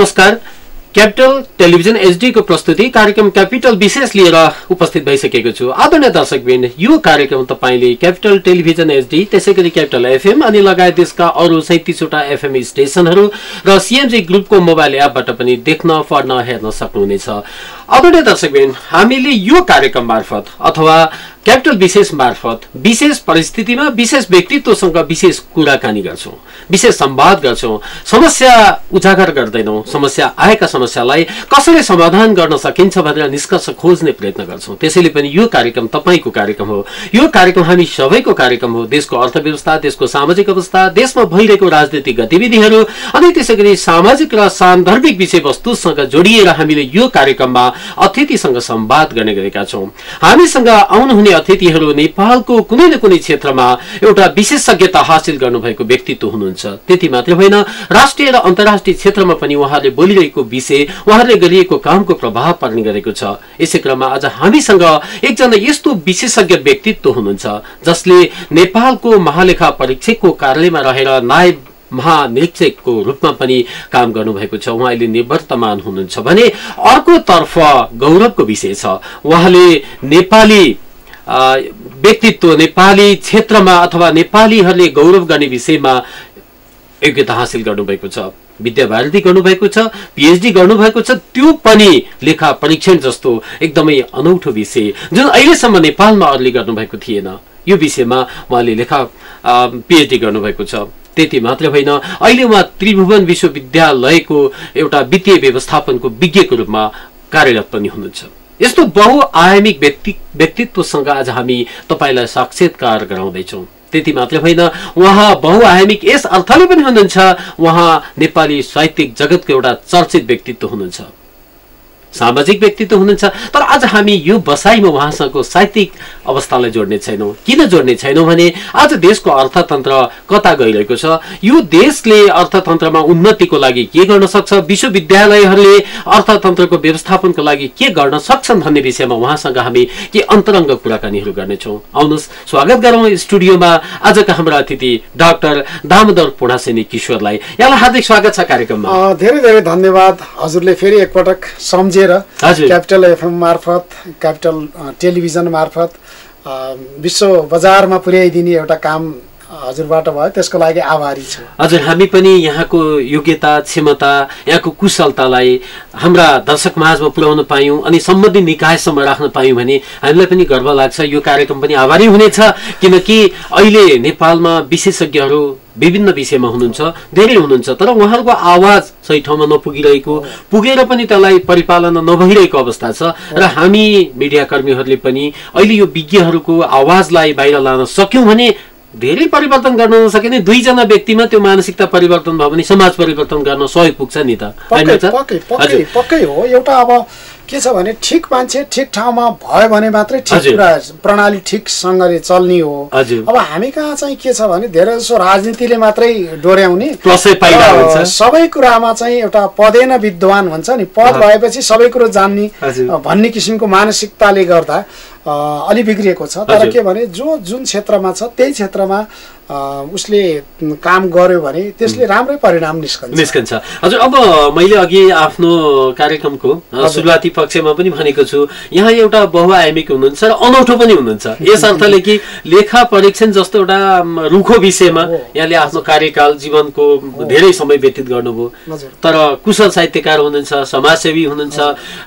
नमस्कार। Capital television HD को प्रस्तुति कार्यक्रम क्यापिटल विशेष लिएर उपस्थित भइसकेको छु। आदरणीय दर्शकवृन्द, यो कार्यक्रम तपाईले क्यापिटल टेलिभिजन एचडी त्यसैगरी क्यापिटल एफएम अनि लगायत देशका अरु 37 वटा एफएम स्टेशनहरू र सीएमजी ग्रुपको मोबाइल एपबाट पनि देख्न, पढ्न, हेर्न सक्नुहुनेछ। आदरणीय दर्शकवृन्द, हामीले यो कार्यक्रम मार्फत अथवा क्यापिटल विशेष मार्फत विशेष परिस्थितिमा विशेष व्यक्तित्वसँग विशेष कुराकानी गर्छौं, विशेष संवाद गर्छौं, समस्या उजागर गर्दैनौं, समस्या आएका समस्यालाई कसरी समाधान गर्न सकिन्छ भनेर निष्कर्ष खोज्ने प्रयत्न गर्छौं। त्यसैले पनि यो कार्यक्रम तपाईको कार्यक्रम हो, यो कार्यक्रम हामी सबैको कार्यक्रम हो। देशको अर्थव्यवस्था, देशको सामाजिक अवस्था, देशमा भइरहेको राजनीतिक गतिविधिहरू अनि त्यसैगरी सामाजिक र सान्दर्भिक विषयवस्तुसँग जोडिएर हामीले यो कार्यक्रममा अतिथिसँग संवाद गर्ने गरेका छौं। हामीसँग आउनुहुने अतिथिहरू नेपालको कुनै न कुनै क्षेत्रमा एउटा विशेषज्ञता हासिल गर्नुभएको व्यक्तित्व हुनुहुन्छ। त्यति मात्र होइन, राष्ट्रिय र अन्तर्राष्ट्रिय क्षेत्रमा पनि उहाँले बोलिरहेको विषय, उहाँले गरिएको कामको प्रभाव पर्ने गरेको छ। यसै क्रममा आज हामीसँग एकजना यस्तो विशेषज्ञ व्यक्तित्व हुनुहुन्छ जसले नेपालको महालेखा परीक्षकको कार्यालयमा रहेर नायब महानिरीक्षकको रूपमा पनि काम गर्नुभएको छ। उहाँ अहिले निवर्तमान हुनुहुन्छ भने अर्कोतर्फ गौरवको विषय छ, उहाँले नेपाली व्यक्तित्व, नेपाली क्षेत्रमा अथवा नेपालीहरूले गौरव गर्ने विषयमा योग्यता हासिल गर्नुभएको छ। विद्यावारिधि गर्नुभएको छ, पीएचडी गर्नुभएको छ, त्यो पनि लेखा परीक्षण जस्तो एकदमै अनौठो विषय जुन अहिलेसम्म नेपालमा अरूले गर्नुभएको थिएन। यो विषयमा उहाँले लेखा पीएचडी गर्नुभएको छ। त्यति मात्र होइन, अहिले उहाँ त्रिभुवन विश्वविद्यालयको एउटा वित्तीय व्यवस्थापनको विज्ञको रूपमा कार्यरत पनि हुनुहुन्छ। यस्तो बहुआयामिक व्यक्तित्वसँग आज हामी तपाईलाई साक्षात्कार गराउँदैछौँ। त्यति मात्र होइन, उहाँ बहुआयामिक यस अर्थले पनि हुनुहुन्छ, उहाँ नेपाली साहित्यिक जगतको एउटा चर्चित व्यक्तित्व हुनुहुन्छ, सामाजिक व्यक्तित्व हुनुहुन्छ। तर आज हामी यो बसाइमा उहाँसँगको साहित्यिक अवस्थालाई जोड्ने छैनौँ। किन जोड्ने छैनौँ भने आज देशको अर्थतन्त्र कता गइरहेको छ, यो देशले अर्थतन्त्रमा उन्नतिको लागि के गर्न सक्छ, विश्वविद्यालयहरूले अर्थतन्त्रको व्यवस्थापनको लागि के गर्न सक्छन् भन्ने विषयमा उहाँसँग हामी के अन्तरङ्ग कुराकानीहरू गर्नेछौँ। आउनुहोस् स्वागत गरौँ स्टुडियोमा आजका हाम्रा अतिथि डाक्टर दामोदर पुडासेनी किशोरलाई। यहाँलाई हार्दिक स्वागत छ कार्यक्रममा। धेरै धेरै धन्यवाद। हजुरले फेरि एकपटक सम्झे क्यापिटल एफएम मार्फत, क्यापिटल टेलिभिजन मार्फत विश्व बजारमा पुर्याइदिने एउटा काम हजुरबाट भयो, त्यसको लागि आभारी छु। हजुर, हामी पनि यहाँको योग्यता, क्षमता, यहाँको कुशलतालाई हाम्रा दर्शक माझमा पुर्याउन पायौँ अनि सम्बन्धित निकायसम्म राख्न पायौँ भने हामीलाई पनि गर्व लाग्छ। यो कार्यक्रम पनि आभारी हुनेछ, किनकि अहिले नेपालमा विशेषज्ञहरू विभिन्न विषयमा हुनुहुन्छ, धेरै हुनुहुन्छ, तर उहाँहरूको आवाज सही ठाउँमा नपुगिरहेको, पुगेर पनि त्यसलाई परिपालन नभइरहेको अवस्था छ। र हामी मिडियाकर्मीहरूले पनि अहिले यो विज्ञहरूको आवाजलाई बाहिर लान सक्यौँ भने धेरै परिवर्तन गर्न नसकिने दुईजना व्यक्तिमा त्यो मानसिकता परिवर्तन भयो भने समाज परिवर्तन गर्न सहयोग पुग्छ नि त। पक्कै हो। एउटा अब के छ भने ठिक मान्छे ठिक ठाउँमा भयो भने मात्रै ठिक प्रणाली ठिकसँगले चल्ने हो। अब हामी कहाँ चाहिँ के छ भने धेरै जसो राजनीतिले मात्रै डोर्याउने, सबै कुरामा चाहिँ एउटा पदेन विद्वान भन्छ नि, पद भएपछि सबै कुरो जान्ने भन्ने किसिमको मानसिकताले गर्दा अलि बिग्रिएको छ। तर के भने जुन क्षेत्रमा छ त्यही क्षेत्रमा उसले काम गर्यो भने त्यसले राम्रै परिणाम निस्कन्छ। हजुर, अब मैले अघि आफ्नो कार्यक्रमको सुरुवाती पक्षमा पनि भनेको छु, यहाँ एउटा बहुआयामिक हुनुहुन्छ र अनौठो पनि हुनुहुन्छ। यस अर्थले कि लेखा परीक्षण जस्तो एउटा रुखो विषयमा यहाँले आफ्नो कार्यकाल जीवनको धेरै समय व्यतीत गर्नुभयो, तर कुशल साहित्यकार हुनुहुन्छ, समाजसेवी हुनुहुन्छ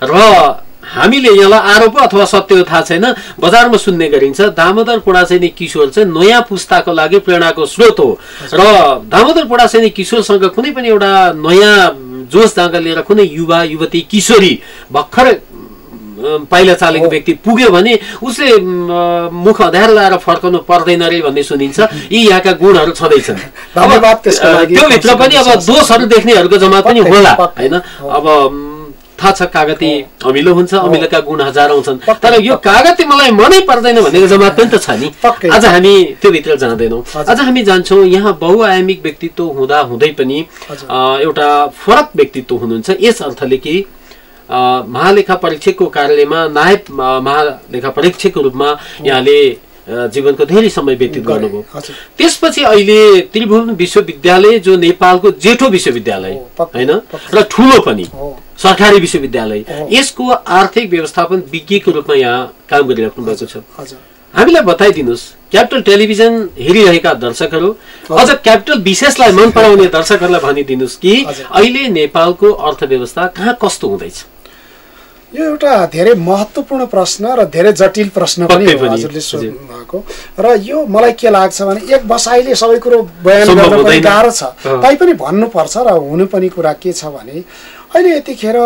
र हामीले यहाँलाई आरोप अथवा सत्य थाहा छैन, बजारमा सुन्ने गरिन्छ दामोदर पुडासेनी किशोर चाहिँ नयाँ पुस्ताको लागि प्रेरणाको स्रोत हो। र दामोदर पुडासेनी किशोरसँग कुनै पनि एउटा नयाँ जोस जाँगर लिएर कुनै युवा युवती किशोरी भर्खर पाइला चालेको व्यक्ति पुग्यो भने उसले मुख अँध्यारो लाएर फर्काउनु पर्दैन रे भन्ने सुनिन्छ। यी यहाँका गुणहरू छँदैछन्। त्योभित्र पनि अब दोषहरू देख्नेहरूको जमात पनि होला, होइन? अब थाहा छ कागती अमिलो हुन्छ, अमिलोका गुण हजारौं छन्, तर यो कागती मलाई मनै पर्दैन भन्ने जमात पनि त छ नि। आज हामी त्यो भित्र जाँदैनौँ, आज हामी जान्छौँ यहाँ बहुआयामिक व्यक्तित्व हुँदा हुँदै पनि एउटा फरक व्यक्तित्व हुनुहुन्छ। यस अर्थले कि महालेखा परीक्षकको कार्यालयमा नायब महालेखा परीक्षकको रूपमा यहाँले जीवनको धेरै समय व्यतीत गर्नुभयो। त्यसपछि अहिले त्रिभुवन विश्वविद्यालय जो नेपालको जेठो विश्वविद्यालय हैन र ठूलो पनि सरकारी विश्वविद्यालय, यसको आर्थिक व्यवस्थापन विज्ञको रूपमा यहाँ काम गरिराख्नु भएको छ। हामीलाई बताइदिनुहोस्, क्यापिटल टेलिभिजन हेरिरहेका दर्शकहरू, अझ क्यापिटल विशेषलाई मन पराउने दर्शकहरूलाई भनिदिनुहोस् कि अहिले नेपालको अर्थव्यवस्था कहाँ कस्तो हुँदैछ? यो एउटा धेरै महत्त्वपूर्ण प्रश्न र धेरै जटिल प्रश्न पनि हो हजुरले सोध्नु भएको। र यो मलाई के लाग्छ भने एक बसाइले सबै कुरो बयान गर्न पनि गाह्रो छ, तैपनि भन्नुपर्छ र हुनु पनि कुरा के छ भने अहिले यतिखेर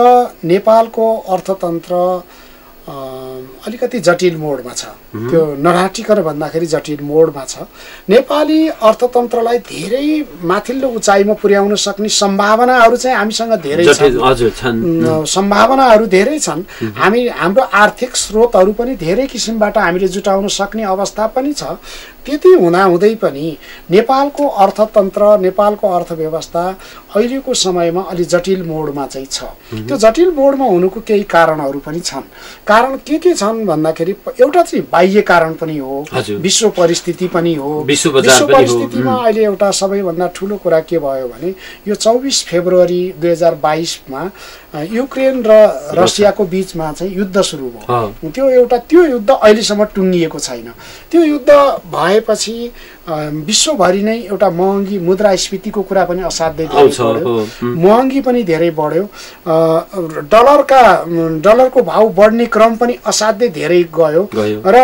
नेपालको अर्थतन्त्र अलिकति जटिल मोडमा छ। त्यो नराटिकन भन्दाखेरि जटिल मोडमा छ। नेपाली अर्थतन्त्रलाई धेरै माथिल्लो उचाइमा पुर्याउन सक्ने सम्भावनाहरू चाहिँ हामीसँग धेरै छन्। सम्भावनाहरू धेरै छन्। हाम्रो आर्थिक स्रोतहरू पनि धेरै किसिमबाट हामीले जुटाउन सक्ने अवस्था पनि छ। त्यति हुँदाहुँदै पनि नेपालको अर्थतन्त्र, नेपालको अर्थव्यवस्था अहिलेको समयमा अलि जटिल मोडमा चाहिँ छ। त्यो जटिल मोडमा हुनुको केही कारणहरू पनि छन्। कारण के छन् भन्दाखेरि एउटा चाहिँ बाह्य कारण पनि हो, विश्व परिस्थिति पनि हो। विश्व परिस्थितिमा अहिले एउटा सबैभन्दा ठुलो कुरा के भयो भने यो 24 फेब्रुअरी 2022 युक्रेन र रसियाको बीचमा चाहिँ युद्ध सुरु भयो। त्यो युद्ध अहिलेसम्म टुङ्गिएको छैन। त्यो युद्ध भएपछि विश्वभरि नै एउटा महँगी मुद्रास्फीतिको कुरा पनि असाध्यै धेरै बढ्यो। महँगी पनि धेरै बढ्यो। डलरको भाउ बढ्ने क्रम पनि असाध्यै धेरै गयो र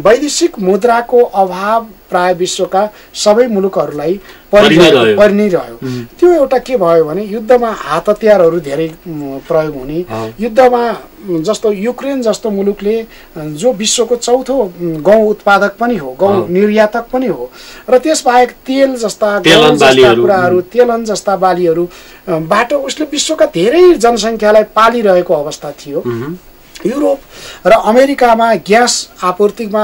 वैदेशिक मुद्राको अभाव प्राय विश्वका सबै मुलुकहरूलाई परिरह्यो। त्यो एउटा के भयो भने युद्धमा हात हतियारहरू धेरै प्रयोग हुने, युद्धमा जस्तो युक्रेन जस्तो मुलुकले जो विश्वको चौथो गहुँ उत्पादक पनि हो, गहुँ निर्यातक पनि हो, र त्यसबाहेक तेल जस्ता कुराहरू, तेलन जस्ता बालीहरूबाट उसले विश्वका धेरै जनसङ्ख्यालाई पालिरहेको अवस्था थियो। युरोप र अमेरिकामा ग्यास आपूर्तिमा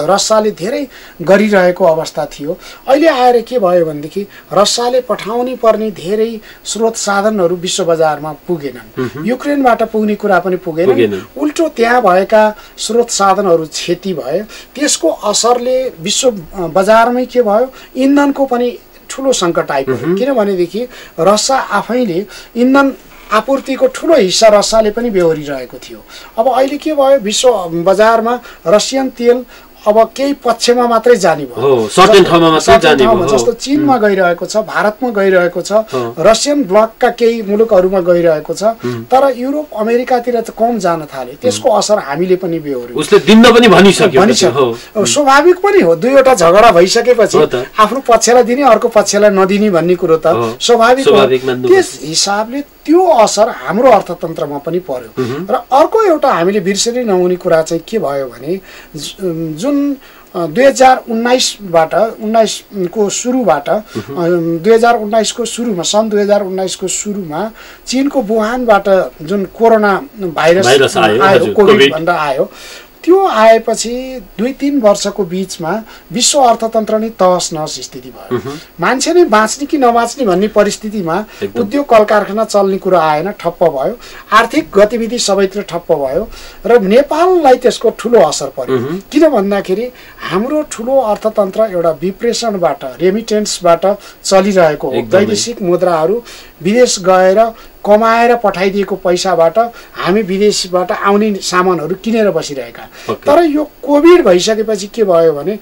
रसियाले धेरै गरिरहेको अवस्था थियो। अहिले आएर के भयो भनेदेखि रसियाले पठाउनु पर्ने धेरै स्रोत साधनहरू विश्व बजारमा पुगेनन्। युक्रेनबाट पुग्ने कुरा पनि पुगेन। उल्टो त्यहाँ भएका स्रोत साधनहरू क्षति भए। त्यसको असरले विश्व बजारमै के भयो, इन्धनको पनि ठुलो सङ्कट आइपर्यो। किनभनेदेखि रसिया आफैले इन्धन आपूर्तिको ठुलो हिस्सा रसियाले पनि बेहोरिरहेको थियो। अब अहिले के भयो, विश्व बजारमा रसियन तेल अब केही पक्षमा मात्रै जाने भयो, जस्तो चीनमा गइरहेको छ, भारतमा गइरहेको छ, रसियन ब्लकका केही मुलुकहरूमा गइरहेको छ, तर युरोप अमेरिकातिर त कम जान थाल्यो। त्यसको असर हामीले पनि बेहोर्यो। उसले दिन पनि भनिसक्यो। स्वाभाविक पनि हो, दुईवटा झगडा भइसकेपछि आफ्नो पक्षलाई दिने अर्को पक्षलाई नदिने भन्ने कुरो त स्वाभाविक हो। त्यस हिसाबले त्यो असर हाम्रो अर्थतन्त्रमा पनि पर्यो। र अर्को एउटा हामीले बिर्सनै नहुने कुरा चाहिँ के भयो भने जुन 2019 को सुरुबाट 2019 को सुरुमा सन् 2019 को सुरुमा चीनको वुहानबाट जुन कोरोना भाइरस आयो, कोभिड भनेर आयो, त्यो आएपछि 2-3 वर्षको बीचमा विश्व अर्थतन्त्र नै तहस नहस स्थिति भयो। मान्छे नै बाँच्ने कि नबाँच्ने भन्ने परिस्थितिमा उद्योग कल कारखाना चल्ने कुरा आएन, ठप्प भयो। आर्थिक गतिविधि सबैतिर ठप्प भयो र नेपाललाई त्यसको ठुलो असर पर्यो। किन भन्दाखेरि हाम्रो ठुलो अर्थतन्त्र एउटा विप्रेषणबाट, रेमिटेन्सबाट चलिरहेको हो। वैदेशिक मुद्राहरू विदेश गएर कमाएर पठाइदिएको पैसाबाट हामी विदेशबाट आउने सामानहरू किनेर बसिरहेका। तर यो कोभिड भइसकेपछि के भयो भने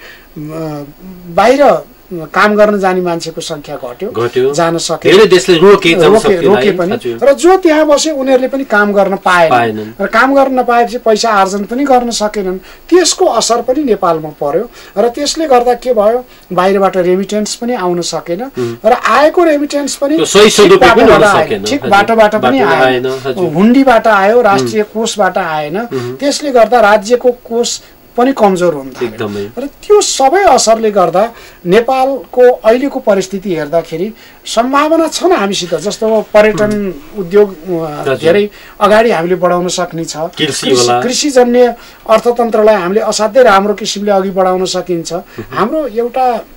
बाहिर काम गर्न जाने मान्छेको संख्या घट्यो, जान सके, धेरै देशले रोके पनि, र जो त्यहाँ बसे उनीहरूले पनि काम गर्न पाएनन् र काम गर्न नपाएपछि पैसा आर्जन पनि गर्न सकेनन्। त्यसको असर पनि नेपालमा पर्यो र त्यसले गर्दा के भयो, बाहिरबाट रेमिटेन्स पनि आउन सकेन र आएको रेमिटेन्स पनि ठिक बाटोबाट पनि आएन, हुन्डीबाट आयो, राष्ट्रिय कोषबाट आएन। त्यसले गर्दा राज्यको कोष पनि कमजोर हुन थाल्यो र त्यो सबै असरले गर्दा नेपालको अहिलेको परिस्थिति हेर्दाखेरि सम्भावना छन् हामीसित। जस्तो पर्यटन उद्योग धेरै अगाडि हामीले बढाउन सक्ने छ, कृषिजन्य अर्थतन्त्रलाई हामीले असाध्यै राम्रो किसिमले अघि बढाउन सकिन्छ। हाम्रो एउटा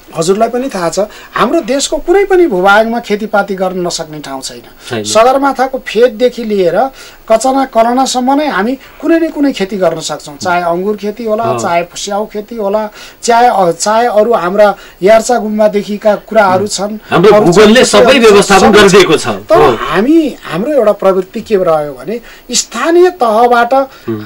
हजुरलाई पनि थाहा छ, हाम्रो देशको कुनै पनि भूभागमा खेतीपाती गर्न नसक्ने ठाउँ छैन। सगरमाथाको फेददेखि लिएर कचना कलनासम्म नै हामी कुनै न कुनै खेती गर्न सक्छौँ, चाहे अङ्गुर खेती होला, चाहे स्याउ खेती होला, चाहे अरू हाम्रा यार्चा गुम्बादेखिका कुराहरू छन्। सबै व्यवस्थापन गरिदिएको छ। तर हाम्रो एउटा प्रवृत्ति के रह्यो भने स्थानीय तहबाट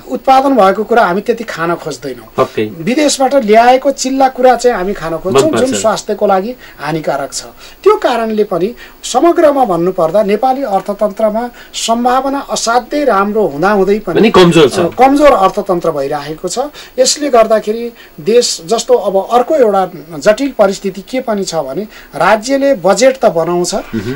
उत्पादन भएको कुरा हामी त्यति खान खोज्दैनौँ। विदेशबाट ल्याएको चिल्ला कुरा चाहिँ हामी खान खोज्छौँ, जुन स्वास्थ्यको लागि हानिकारक छ। त्यो कारणले पनि समग्रमा भन्नुपर्दा नेपाली अर्थतन्त्रमा सम्भावना असाध्यै राम्रो हुँदाहुँदै पनि कमजोर अर्थतन्त्र भइरहेको छ। यसले गर्दाखेरि देश जस्तो अब अर्को एउटा जटिल परिस्थिति के पनि छ भने राज्यले बजेट त बनाउँछ,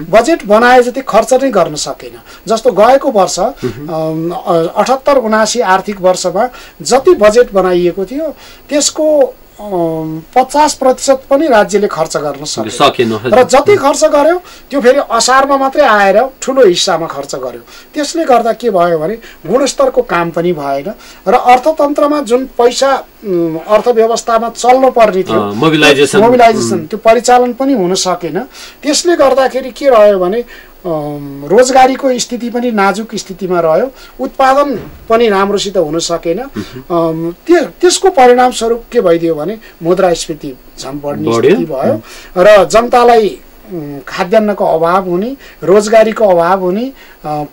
बजेट बनाए जति खर्च नै गर्न सकेन। जस्तो गएको वर्ष 78-79 आर्थिक वर्षमा जति बजेट बनाइएको थियो त्यसको 50% पनि राज्यले खर्च गर्न सकेन र जति खर्च गर्यो त्यो फेरि असारमा मात्रै आएर ठुलो हिस्सामा खर्च गर्यो। त्यसले गर्दा के भयो भने गुणस्तरको काम पनि भएन र अर्थतन्त्रमा जुन पैसा अर्थव्यवस्थामा चल्नु पर्ने थियो मोबिलाइजेसन त्यो परिचालन पनि हुन सकेन। त्यसले गर्दाखेरि के रह्यो भने रोजगारीको स्थिति पनि नाजुक स्थितिमा रह्यो, उत्पादन पनि राम्रोसित हुन सकेन। त्यसको परिणाम स्वरूप के भइदियो भने मुद्रास्फीति झन् बढ्ने स्थिति भयो र जनतालाई खाद्यान्नको अभाव हुने, रोजगारीको अभाव हुने,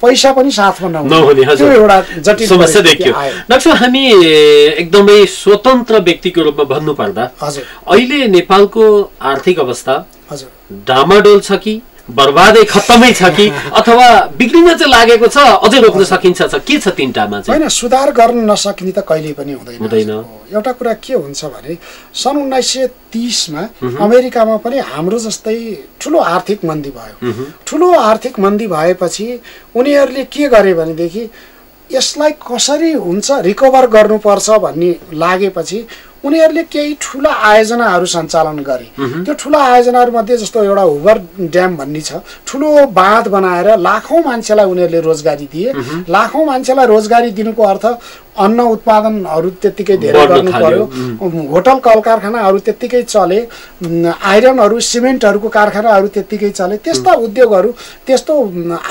पैसा पनि साथमा नहुने, त्यो एउटा जटिल समस्या देखियो। डाक्टर, हामी एकदमै स्वतन्त्र व्यक्तिको रूपमा भन्नुपर्दा अहिले नेपालको आर्थिक अवस्था डामाडोल छ कि बर्बादै खत्तमै छ कि अथवा बिग्रिन चाहिँ लागेको छ, अझै रोक्न सकिन्छ? के छ तीनटामा चाहिँ? हैन, सुधार गर्न नसकिने त कहिल्यै पनि हुँदैन। एउटा कुरा के हुन्छ भने सन् 1930 मा अमेरिकामा पनि हाम्रो जस्तै ठुलो आर्थिक मन्दी भयो। ठुलो आर्थिक मन्दी भएपछि उनीहरूले के गरे भनेदेखि यसलाई कसरी हुन्छ रिकभर गर्नुपर्छ भन्ने लागेपछि उनीहरूले केही ठुला आयोजनाहरू सञ्चालन गरे। त्यो ठुला आयोजनाहरू मध्ये जस्तो एउटा हुबर ड्याम भन्ने छ, ठुलो बाँध बनाएर लाखौं मान्छेलाई उनीहरूले रोजगारी दिए। लाखौं मान्छेलाई रोजगारी दिनुको अर्थ अन्न उत्पादनहरू त्यत्तिकै धेरै गर्नु पर्यो, होटल कल कारखानाहरू त्यत्तिकै चले, आइरनहरू सिमेन्टहरूको कारखानाहरू त्यत्तिकै चले। त्यस्ता उद्योगहरू, त्यस्तो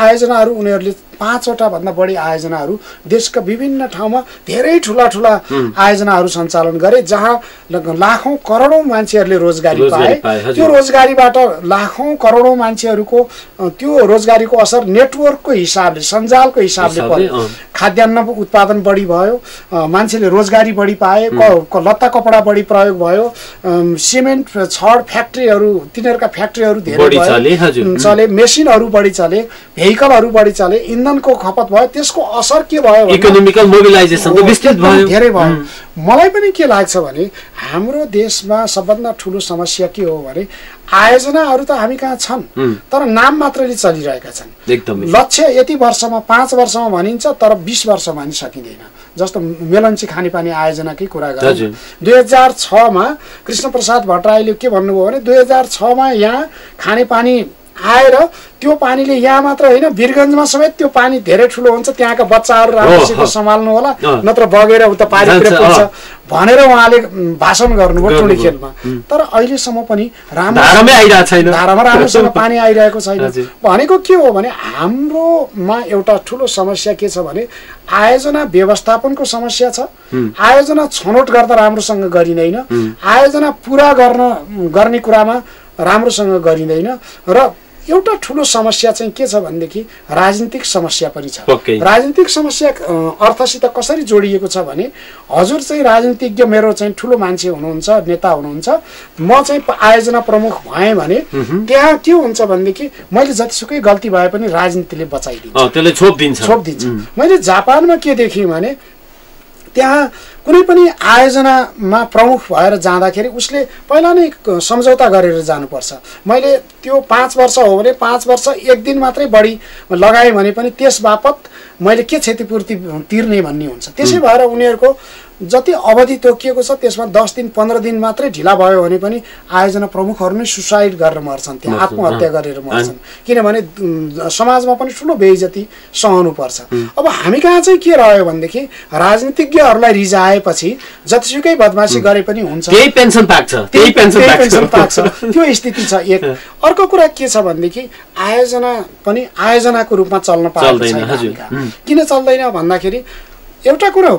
आयोजनाहरू उनीहरूले 5वटा भन्दा बढी आयोजनाहरू देशका विभिन्न ठाउँमा धेरै ठुला ठुला आयोजनाहरू सञ्चालन गरे, जहाँ लाखौं करोडौं मान्छेहरूले रोजगारी पाए। त्यो रोजगारीबाट लाखौं करोडौं मान्छेहरूको त्यो रोजगारीको असर नेटवर्कको हिसाबले, सञ्जालको हिसाबले पर्यो। खाद्यान्न उत्पादन बढी भयो, मान्छेले रोजगारी बढी पाए, लत्ता कपडा बढी प्रयोग भयो, सिमेन्ट छड फ्याक्ट्रीहरू, तिनीहरूका फ्याक्ट्रीहरू धेरै चले, मेसिनहरू बढी चले, भेहिकलहरू बढी चले, इन्धनको खपत भयो। त्यसको असर के भयो? इकोनोमिकल मोबिलाइजेसन विस्तृत भयो, धेरै भयो। मलाई पनि के लाग्छ भने हाम्रो देशमा सबभन्दा ठुलो समस्या के हो भने आयोजनाहरू त हामी कहाँ छन्, तर नाम मात्रले चलिरहेका छन्। लक्ष्य यति वर्षमा, 5 वर्षमा भनिन्छ, तर 20 वर्षमा नि सकिँदैन। जस्तो मेलन्ची खानेपानी आयोजनाकै कुरा गरौँ, 2006 मा कृष्णप्रसाद भट्टराईले के भन्नुभयो भने 2006 मा यहाँ खानेपानी आएर त्यो पानीले यहाँ मात्र होइन वीरगञ्जमा समेत त्यो पानी धेरै ठुलो हुन्छ, त्यहाँका बच्चाहरू राम्रोसित सम्हाल्नु होला, नत्र बगेर उता पानीतिर पुग्छ भनेर उहाँले भाषण गर्नुभयो टोली खेलमा। तर अहिलेसम्म पनि धारामा राम्रोसँग पानी आइरहेको छैन। भनेको के हो भने हाम्रोमा एउटा ठुलो समस्या के छ भने आयोजना व्यवस्थापनको समस्या छ। आयोजना छनौट गर्दा राम्रोसँग गरिँदैन, आयोजना पुरा गर्ने कुरामा राम्रोसँग गरिँदैन र एउटा ठुलो समस्या चाहिँ के छ भनेदेखि राजनीतिक समस्या पनि छ। राजनीतिक समस्या अर्थसित कसरी जोडिएको छ भने हजुर चाहिँ राजनीतिज्ञ, मेरो चाहिँ ठुलो मान्छे हुनुहुन्छ, नेता हुनुहुन्छ, म चाहिँ आयोजना प्रमुख भएँ भने त्यहाँ के हुन्छ भनेदेखि मैले जतिसुकै गल्ती भए पनि राजनीतिले बचाइदिन्छ, त्यसले छोप्दिन्छ। मैले जापानमा के देखेँ भने त्यहाँ कुनै पनि आयोजनामा प्रमुख भएर जाँदाखेरि उसले पहिला नै सम्झौता गरेर जानुपर्छ। मैले त्यो 5 वर्ष हो भने 5 वर्ष 1 दिन मात्रै बढी लगाएँ भने पनि त्यस बापत मैले के क्षतिपूर्ति तिर्ने भन्ने हुन्छ। त्यसै भएर उनीहरूको जति अवधि तोकिएको छ त्यसमा 10 दिन 15 दिन मात्रै ढिला भयो भने पनि आयोजना प्रमुखहरू नै सुसाइड गरेर मर्छन्, त्यहाँ आत्महत्या गरेर मर्छन्, किनभने समाजमा पनि ठुलो बेइज्जती सहनु पर्छ। अब हामी कहाँ चाहिँ के रह्यो भनेदेखि राजनीतिज्ञहरूलाई रिजाएपछि जतिसुकै बदमासी गरे पनि हुन्छ, त्यही पेन्सन पाक्छ, त्यो स्थिति छ एक। अर्को कुरा के छ भनेदेखि आयोजना पनि आयोजनाको रूपमा चल्न पाएको छैन। किन चल्दैन भन्दाखेरि एउटा कुरा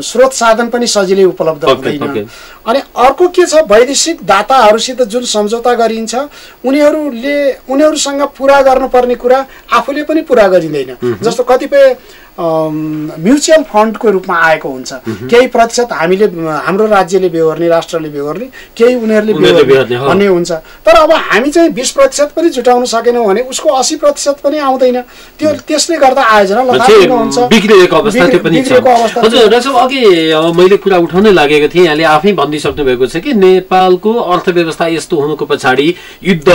स्रोत साधन पनि सजिलै उपलब्ध हुँदैन। अनि अर्को के छ वैदेशिक दाताहरूसित जुन सम्झौता गरिन्छ उनीहरूसँग पुरा गर्नुपर्ने कुरा आफूले पनि पुरा गरिँदैन। जस्तो कतिपय म्युचुअल फन्डको रूपमा आएको हुन्छ, केही प्रतिशत हामीले हाम्रो राज्यले बेहोर्ने राष्ट्रले बेहोर्ने केही उनीहरूले बेहोर्ने भन्ने हुन्छ। तर अब हामी चाहिँ 20% पनि जुटाउन सकेनौँ भने उसको 80% पनि आउँदैन। त्यसले गर्दा आयोजना लथालिङ्ग हुन्छ, बिग्रेको अवस्था त्यो पनि छ। हजुर रसो अघि मैले कुरा उठाउनै लागेको थिएँ, यहाँले आफै भनिसक्नु भएको छ कि नेपालको अर्थव्यवस्था यस्तो हुनुको पछाडि युद्ध,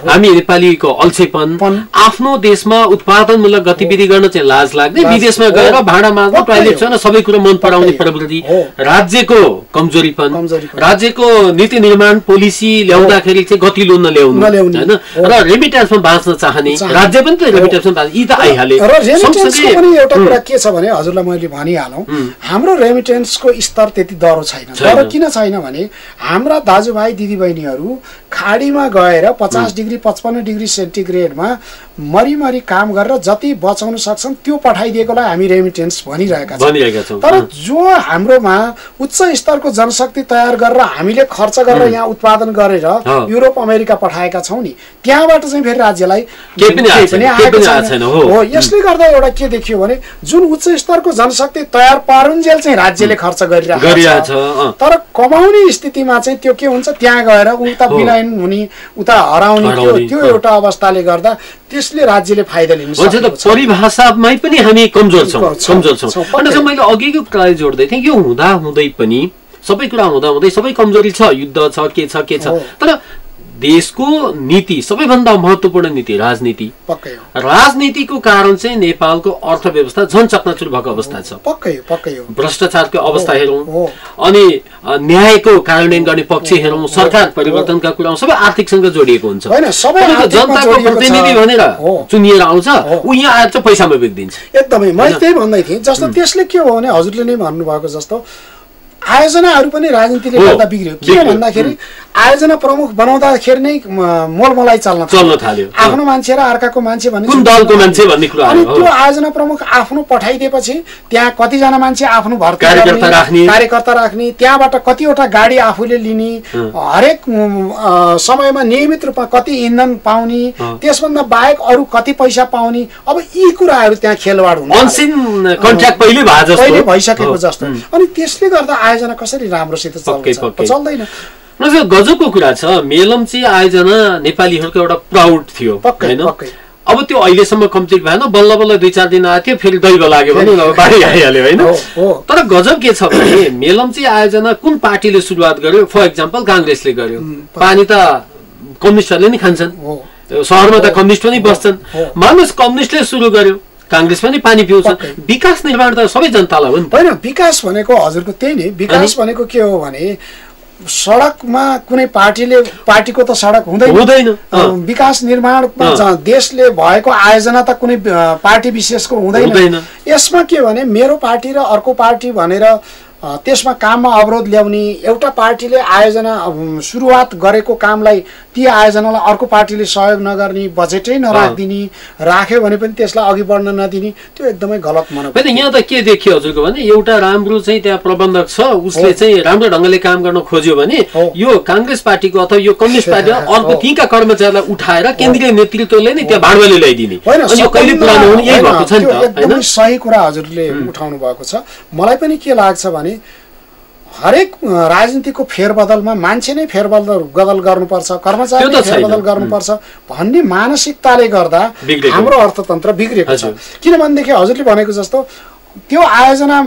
हामी नेपालीको अल्छेपन, आफ्नो देशमा उत्पादनमूलक गतिविधि गर्न चाहिँ लाज लाग्ने, विदेशमा गएर भाडा माग्न, टोयलेट छैन, सबै कुरा मन पराउने प्रवृत्ति, राज्यको कमजोरीपन, राज्यको नीति निर्माण पोलिसी ल्याउँदाखेरि चाहिँ गतिलो नल्याउनु हैन, र रेमिटेन्समा बाँच्न चाहने राज्य पनि त रेमिटेन्समा बाँच्ने यी त आइहाले। र रेमिटेन्सको पनि एउटा कुरा के छ भने हजुरलाई मैले भनिहालौँ, हाम्रो रेमिटेन्सको स्तर त्यति दरो छैन। दरो किन छैन भने हाम्रा दाजुभाइ दिदीबहिनीहरू खाडीमा गएर 50 डिग्री 55 डिग्री सेन्टिग्रेडमा मरिमरि काम गरेर जति बचाउन सक्छन् त्यो पठाइदिएकोलाई हामी रेमिटेन्स भनिरहेका छौँ। तर जो हाम्रोमा उच्च स्तरको जनशक्ति तयार गरेर हामीले खर्च गरेर यहाँ उत्पादन गरेर युरोप अमेरिका पठाएका छौँ नि, त्यहाँबाट चाहिँ फेरि राज्यलाई केही पनि आएको छैन। हो, यसले गर्दा एउटा के देखियो भने जुन उच्च स्तरको जनशक्ति तयार पारुन्जेल चाहिँ राज्यले खर्च गरिरहेको छ, तर कमाउने स्थितिमा चाहिँ त्यो के हुन्छ, त्यहाँ गएर उता बिलाइन हुने, उता हराउने, त्यो एउटा अवस्थाले गर्दा त्यसले राज्यले फाइदा लिनु सक्छ। परिभाषामै पनि हामी कमजोर छौँ। अनि मैले अघिको कुरालाई जोड्दै थिएँ, यो हुँदा हुँदै पनि सबै कुरा हुँदा हुँदै सबै कमजोरी छ, युद्ध छ, के छ, तर देशको नीति सबैभन्दा महत्त्वपूर्ण नीति राजनीति, राजनीतिको कारण चाहिँ नेपालको अर्थव्यवस्था झन् चकनाचुर भएको अवस्था छ। भ्रष्टाचारको अवस्था हेरौँ, अनि न्यायको कार्यान्वयन गर्ने पक्ष हेरौँ, सरकार परिवर्तनका कुरा सबै आर्थिकसँग जोडिएको हुन्छ। जनताको प्रतिनिधि भनेर चुनिएर आउँछ, ऊ यहाँ आएर चाहिँ पैसामा बिग्दिन्छ। एकदमै मैले त्यही भन्दै थिएँ। जस्तो त्यसले के हो भने हजुरले नै भन्नुभएको जस्तो आयोजनाहरू पनि राजनीतिले गर्दा बिग्रियो। किन भन्दाखेरि आयोजना प्रमुख बनाउँदाखेरि नै मोलमलाई चल्न थाल्यो, आफ्नो मान्छे र अर्काको मान्छे भन्ने, कुन दलको मान्छे भन्ने कुरा। अनि त्यो आयोजना प्रमुख आफ्नो पठाइदिएपछि त्यहाँ कतिजना मान्छे आफ्नो भर्ती कार्यकर्ता राख्ने, त्यहाँबाट कतिवटा गाडी आफूले लिने, हरेक समयमा नियमित रूपमा कति इन्धन पाउने, त्यसभन्दा बाहेक अरू कति पैसा पाउने, अब यी कुराहरू त्यहाँ खेलवाड हुन्छ, पहिले भइसकेको जस्तो। अनि त्यसले गर्दा आयोजना कसरी राम्रोसित चल्दैन। गजबको कुरा छ, मेलम्ची आयोजना नेपालीहरूको एउटा प्राउड थियो हैन। अब त्यो अहिलेसम्म कम्प्लिट भएन, बल्ल बल्ल 2-4 दिन आएको थियो, फेरि दैव लाग्यो भने बाढी आइहाल्यो हैन। तर गजब के छ भने मेलम्ची आयोजना कुन पार्टीले सुरुवात गर्यो? फर एक्जाम्पल काङ्ग्रेसले गर्यो। पानी त कम्युनिस्टहरूले नै खान्छन्, सहरमा त कम्युनिस्ट पनि बस्छन्, मानुस कम्युनिस्टले सुरु गर्यो, कांग्रेस पनि पानी पिउँछ। विकास निर्माण त सबै जनतालाई हो नि। हैन, विकास भनेको हजुरको त्यही नै। विकास भनेको के हो भने सडकमा कुनै पार्टीको त सडक हुँदैन। विकास निर्माणमा देशले भएको आयोजना त कुनै पार्टी विशेषको हुँदैन। यसमा के भने मेरो पार्टी र अर्को पार्टी भनेर त्यसमा काममा अवरोध ल्याउने, एउटा पार्टीले आयोजना सुरुवात गरेको कामलाई ती आयोजनालाई अर्को पार्टीले सहयोग नगर्ने, बजेटै नराखिदिने, राख्यो भने पनि त्यसलाई अघि बढ्न नदिने, त्यो एकदमै गलत मनोभाव। हैन, यहाँ त के देखियो हजुरको भने एउटा राम्रो चाहिँ त्यहाँ प्रबन्धक छ, उसले चाहिँ राम्रो ढंगले काम गर्न खोज्यो भने यो कांग्रेस पार्टीको अथवा यो कम्युनिस्ट पार्टी अर्को तीका कर्मचारीलाई उठाएर केन्द्रीय नेतृत्वले नै त्यहाँ भाडवाले ल्याइदिने, अनि यो कहिले पुरानो हुने यही भएको छ नि त। एकदमै सही कुरा हजुरले उठाउनु भएको छ। मलाई पनि के लाग्छ भने हरेक राजनीतिको फेरबदलमा मान्छे नै फेरबदल गर्नुपर्छ, कर्मचारी फेरबदल गर्नुपर्छ भन्ने मानसिकताले गर्दा हाम्रो अर्थतन्त्र बिग्रेको छ। किनभनेदेखि हजुरले भनेको जस्तो त्यो आयोजना,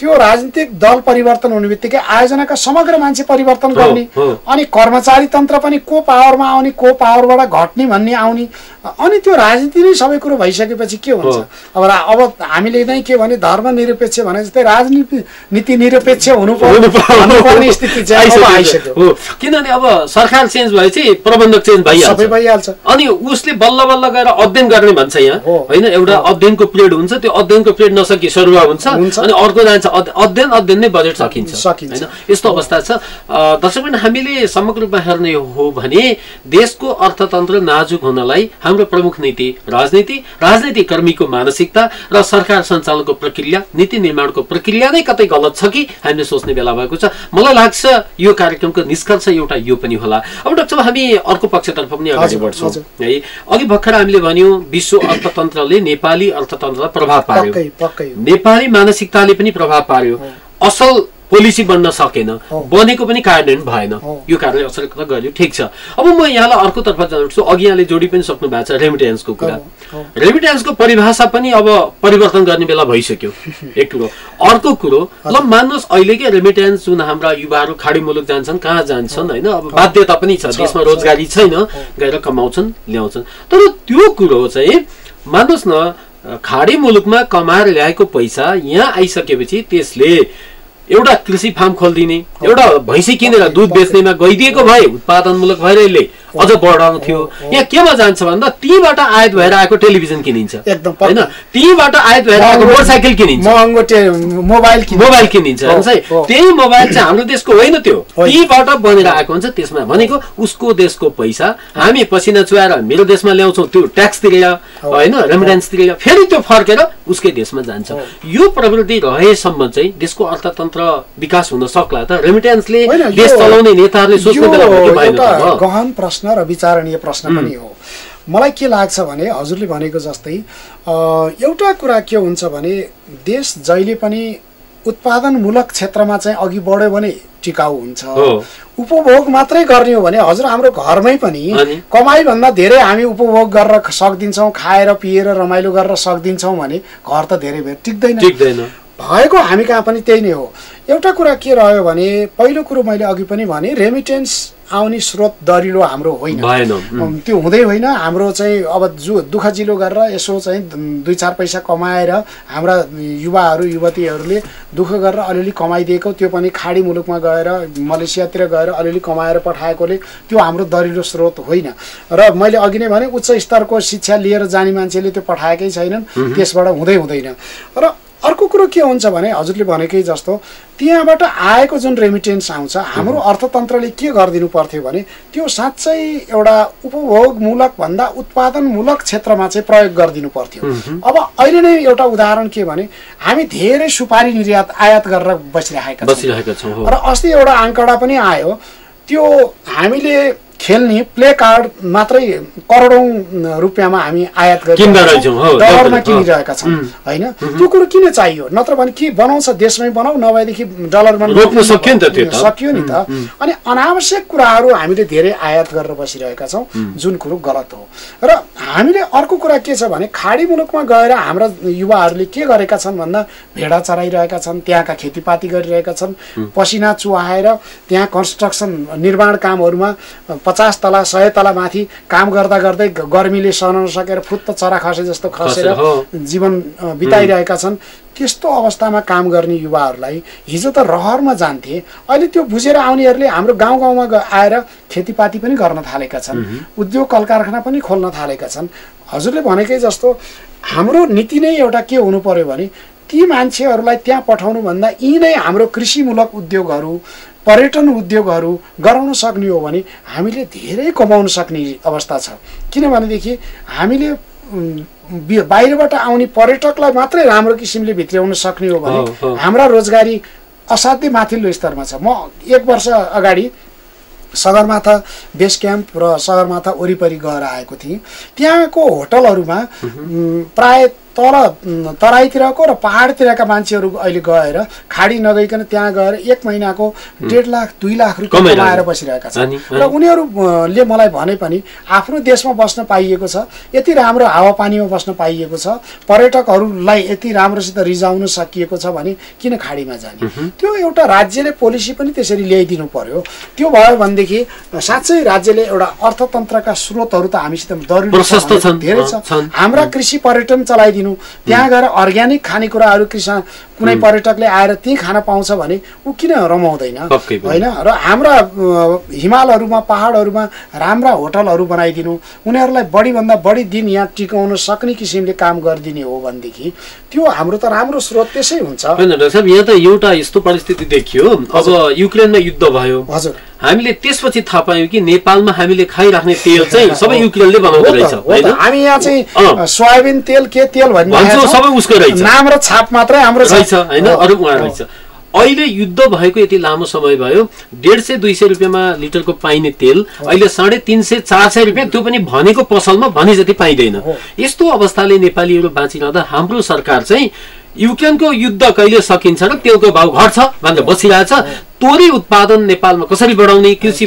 त्यो राजनीतिक दल परिवर्तन हुने बित्तिकै आयोजनाका समग्र मान्छे परिवर्तन गर्ने, अनि कर्मचारी तन्त्र पनि को पावरमा आउने, को पावरबाट घट्ने भन्ने आउने, अनि त्यो राजनीति नै सबै कुरो भइसकेपछि के हुन्छ? अब हामीले नै के भने धर्मनिरपेक्ष भने जस्तै राजनीति निरपेक्ष हुनुपर्ने स्थिति चाहिँ आइसक्यो। किनभने अब सरकार चेन्ज भएपछि प्रबन्धक चेन्ज भइहाल्छ, अनि उसले बल्ल बल्ल गएर अध्ययन गर्ने भन्छ यहाँ हैन। एउटा अध्ययनको पिरियड हुन्छ, त्यो अध्ययनको पिरियड नसके कि सरुवा हुन्छ अनि अर्को जान्छ अध्ययन नै बजेट सकिन्छ हैन यस्तो अवस्था छ। दर्शकबिन हामीले समग्र रूपमा हेर्ने हो भने देशको अर्थतन्त्र नाजुक हुनलाई हाम्रो प्रमुख नीति राजनीति कर्मीको मानसिकता र सरकार सञ्चालनको प्रक्रिया नीति निर्माणको प्रक्रिया नै कतै गलत छ कि हामीले सोच्ने बेला भएको छ। मलाई लाग्छ यो कार्यक्रमको निष्कर्ष एउटा यो पनि होला। अब डाक्टर साहब हामी अर्को पक्षतर्फ पनि अगाडि बढ्छौँ है। अघि भर्खर हामीले भन्यौं विश्व अर्थतन्त्रले नेपाली अर्थतन्त्रलाई प्रभाव पार्यो, नेपाली मानसिकताले पनि प्रभाव पार्यो, असल पोलिसी बन्न सकेन, बनेको पनि कार्यान्वयन भएन, यो कार्यले असर गर्यो ठिक छ। अब म यहाँलाई अर्कोतर्फ जान्छु, अघि यहाँले जोडी पनि सक्नु भएको छ रेमिटेन्सको कुरा। रेमिटेन्सको परिभाषा पनि अब परिवर्तन गर्ने बेला भइसक्यो एक कुरो। अर्को कुरो ल मान्नुहोस् अहिलेकै रेमिटेन्स जुन हाम्रा युवाहरू खाडी मुलुक जान्छन् कहाँ जान्छन् होइन, अब बाध्यता पनि छ, देशमा रोजगारी छैन, गएर कमाउँछन् ल्याउँछन्। तर त्यो कुरो चाहिँ मान्नुहोस् न खाडी मुलुकमा कमाएर ल्याएको पैसा यहाँ आइसकेपछि त्यसले एउटा कृषि फार्म खोलिदिने, एउटा भैँसी किनेर दुध बेच्नेमा गइदिएको भए उत्पादनमूलक भएर यसले अझ बढाउँथ्यो। यहाँ केमा जान्छ भन्दा तीबाट आयात भएर आएको टेलिभिजन किनिन्छ होइन, तीबाट आयात भएर आएको मोटरसाइकल किनिन्छ, मोबाइल किनिन्छ। त्यही मोबाइल चाहिँ हाम्रो देशको होइन, त्यो तीबाट बनेर आएको हुन्छ। त्यसमा भनेको उसको देशको पैसा हामी पसिना चुहाएर मेरो देशमा ल्याउँछौँ, त्यो ट्याक्स तिरेर होइन रेमिटेन्स तिरेर फेरि त्यो फर्केर उसकै देशमा जान्छ। यो प्रवृत्ति रहेसम्म चाहिँ देशको अर्थतन्त्र विकास हुन सक्ला त? रेमिटेन्सले देश चलाउने नेताहरूले सोच्ने बेला गहन प्रश्न र विचारणीय प्रश्न पनि हो। मलाई के लाग्छ भने हजुरले भनेको जस्तै एउटा कुरा के हुन्छ भने देश जहिले पनि उत्पादनमूलक क्षेत्रमा चाहिँ अघि बढ्यो भने टिकाउ हुन्छ। उपभोग मात्रै गर्ने हो भने हजुर हाम्रो घरमै पनि कमाई भन्दा धेरै हामी उपभोग गरेर सक्दिन्छौँ, खाएर पिएर रमाइलो गरेर सक्दिन्छौँ भने घर त धेरै बेर टिक्दैन। भएको हामी कहाँ पनि त्यही नै हो। एउटा कुरा के रह्यो भने पहिलो कुरो मैले अघि पनि भने रेमिटेन्स आउने स्रोत दरिलो हाम्रो होइन, त्यो हुँदै होइन। हाम्रो चाहिँ अब दुःख जिलो गरेर यसो चाहिँ 2-4 पैसा कमाएर हाम्रा युवाहरू युवतीहरूले दुःख गरेर अलिअलि कमाइदिएको त्यो पनि खाडी मुलुकमा गएर मलेसियातिर गएर अलिअलि कमाएर पठाएकोले त्यो हाम्रो दरिलो स्रोत होइन। र मैले अघि नै भने उच्च स्तरको शिक्षा लिएर जाने मान्छेले त्यो पठाएकै छैनन्, त्यसबाट हुँदैन। र अर्को कुरो के हुन्छ भने हजुरले भनेकै जस्तो त्यहाँबाट आएको जुन रेमिटेन्स आउँछ हाम्रो अर्थतन्त्रले के गरिदिनु पर्थ्यो भने त्यो साँच्चै एउटा उपभोगमूलक भन्दा उत्पादनमूलक क्षेत्रमा चाहिँ प्रयोग गरिदिनु पर्थ्यो। अब अहिले नै एउटा उदाहरण के भने हामी धेरै सुपारी निर्यात आयात गरेर बसिरहेका छौँ र अस्ति एउटा आंकडा पनि आयो, त्यो हामीले खेल्ने प्ले कार्ड मात्रै करोडौं रुपियाँमा हामी आयात डलरमा किनिरहेका छौँ होइन। त्यो कुरो किन चाहियो? नत्र भने के बनाउँछ देशमै बनाऊ, नभएदेखि डलरमा रोक्न सकियो नि त। अनि अनावश्यक कुराहरू हामीले धेरै आयात गरेर बसिरहेका छौँ, जुन कुरो गलत हो। र हामीले अर्को कुरा के छ भने खाडी मुलुकमा गएर हाम्रा युवाहरूले के गरेका छन् भन्दा भेडा चराइरहेका छन्, त्यहाँका खेतीपाती गरिरहेका छन्, पसिना चुहाएर त्यहाँ कन्स्ट्रक्सन निर्माण कामहरूमा 50 तला 100 तला माथि काम गर्दा गर्दै गर्मीले सहन नसकेर फुत्त चरा खसे जस्तो खसेर जीवन बिताइरहेका छन्। त्यस्तो अवस्थामा काम गर्ने युवाहरूलाई हिजो त रहरमा जान्थे, अहिले त्यो बुझेर आउनेहरूले हाम्रो गाउँमा आएर खेतीपाती पनि गर्न थालेका छन्, उद्योग कल कारखाना पनि खोल्न थालेका छन्। हजुरले भनेकै जस्तो हाम्रो नीति नै एउटा के हुनु पर्यो भने ती मान्छेहरूलाई त्यहाँ पठाउनु भन्दा यी नै हाम्रो कृषिमूलक उद्योगहरू पर्यटन उद्योगहरू गराउन सक्ने हो भने हामीले धेरै कमाउन सक्ने अवस्था छ। किनभनेदेखि हामीले बाहिरबाट आउने पर्यटकलाई मात्रै राम्रो किसिमले भित्र्याउन सक्ने हो भने हाम्रा रोजगारी असाध्यै माथिल्लो स्तरमा छ। म 1 वर्ष अगाडि सगरमाथा बेस क्याम्प र सगरमाथा वरिपरि गएर आएको थिएँ। त्यहाँको होटलहरूमा प्राय तराईतिरको र पहाडतिरका मान्छेहरू अहिले गएर खाडी नगइकन त्यहाँ गएर 1 महिनाको 1.5 लाख 2 लाख रुपियाँ कमाएर बसिरहेका छन्। र उनीहरूले मलाई भने पनि आफ्नो देशमा बस्न पाइएको छ, यति राम्रो हावापानीमा बस्न पाइएको छ, पर्यटकहरूलाई यति राम्रोसित रिजाउन सकिएको छ भने किन खाडीमा जाने? त्यो एउटा राज्यले पोलिसी पनि त्यसरी ल्याइदिनु पर्यो। त्यो भयो भनेदेखि साँच्चै राज्यले एउटा अर्थतन्त्रका स्रोतहरू त हामीसित धेरै छ। हाम्रा कृषि पर्यटन चलाइदिनु, त्यहाँ गएर अर्ग्यानिक खानेकुराहरू कुनै पर्यटकले आएर त्यही खान पाउँछ भने ऊ किन रमाउँदैन होइन। र हाम्रा हिमालहरूमा पहाडहरूमा राम्रा होटलहरू बनाइदिनु, उनीहरूलाई बढीभन्दा बढी दिन यहाँ टिकाउन सक्ने किसिमले काम गरिदिने हो भनेदेखि त्यो हाम्रो त राम्रो स्रोत त्यसै हुन्छ। होइन डाक्टर साहब, यहाँ त एउटा यस्तो परिस्थिति देखियो, अब युक्रेनमा युद्ध भयो। हजुर, हामीले त्यसपछि थाहा पायौँ कि नेपालमा हामीले खाइराख्ने तेल चाहिँ सबै युक्रेनले बनाउँदो रहेछ होइन। हामी यहाँ चाहिँ सोयाबिन तेल के तेल भन्छ सबै उसको रहेछ, नाम र छाप मात्रै हाम्रो रहेछ होइन, अरू उहाँ रहेछ। अहिले युद्ध भएको यति लामो समय भयो, 150-200 रुपियाँमा लिटरको पाइने तेल अहिले 350-400 रुपियाँ, त्यो पनि भनेको पसलमा भने जति पाइँदैन। यस्तो अवस्थाले नेपालीहरू बाँचिरहँदा हाम्रो सरकार चाहिँ युक्रेनको युद्ध कहिले सकिन्छ र तेलको भाउ घट्छ भनेर बसिरहेछ। तोरी उत्पादन नेपालमा कसरी बढाउने, कृषि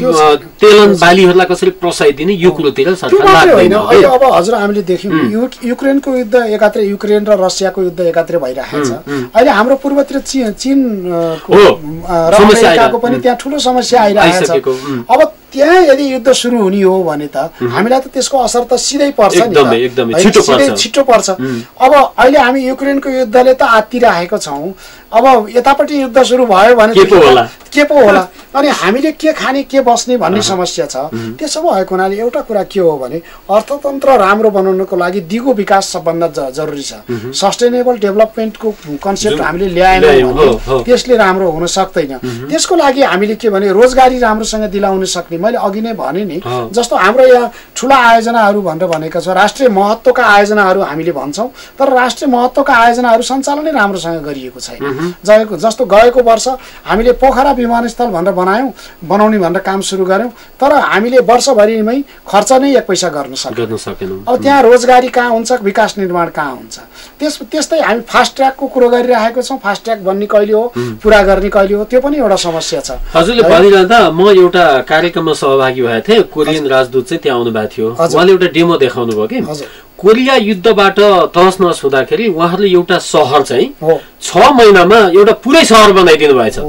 तेलन बालीहरूलाई कसरी प्रोत्साहित दिने, यो कुरोतिर सरकार लाग्दैन। अब हजुर हामीले देख्यौँ युक्रेनको युद्ध एकातिर, युक्रेन र रसियाको युद्ध एकातिर भइरहेको छ। अहिले हाम्रो पूर्वतिर चीन र अमेरिकाको पनि त्यहाँ ठुलो समस्या आइरहेको छ। अब त्यहाँ यदि युद्ध सुरु हुने हो भने त हामीलाई त त्यसको असर त सिधै पर्छ नि, छिटो पर्छ। अब अहिले हामी युक्रेनको युद्धले त आत्तिरहेको छौँ, अब यतापट्टि युद्ध सुरु भयो भने के पो होला, अनि हामीले के खाने के बस्ने भन्ने समस्या छ। त्यसो भएको हुनाले एउटा कुरा के हो भने अर्थतन्त्र राम्रो बनाउनको लागि दिगो विकास सबभन्दा जरुरी छ। सस्टेनेबल डेभलपमेन्टको कन्सेप्ट हामीले ल्याएनौँ भने त्यसले राम्रो हुन सक्दैन। त्यसको लागि हामीले के भने रोजगारी राम्रोसँग दिलाउन सक्ने, मैले अघि नै भने नि, जस्तो हाम्रो यहाँ ठुला आयोजनाहरू भनेर भनेका छ, राष्ट्रिय महत्त्वका आयोजनाहरू हामीले भन्छौँ, तर राष्ट्रिय महत्त्वका आयोजनाहरू सञ्चालनै राम्रोसँग गरिएको छैन। जस्तो गएको वर्ष हामीले पोखरा विमानस्थल भनेर बनाउने भनेर काम सुरु गर्यौँ, तर हामीले वर्षभरिमै खर्च नै 1 पैसा गर्न सकेनौँ। अब त्यहाँ रोजगारी कहाँ हुन्छ, विकास निर्माण कहाँ हुन्छ? त्यस्तै हामी फास्ट ट्र्याकको कुरो गरिरहेको छौँ। फास्ट ट्र्याक भन्ने कहिले हो, पुरा गर्ने कहिले हो, त्यो पनि एउटा समस्या छ। हजुरले भनिरहँदा म एउटा कार्यक्रममा सहभागी भएको थिएँ, कोरियन राजदूत चाहिँ त्यहाँ आउनु भएको थियो। उहाँले एउटा डेमो देखाउनु भयो कि कोरिया युद्धबाट तहस नहस हुँदाखेरि उहाँहरूले एउटा सहर चाहिँ 6 महिनामा एउटा पुरै सहर बनाइदिनु भएछ।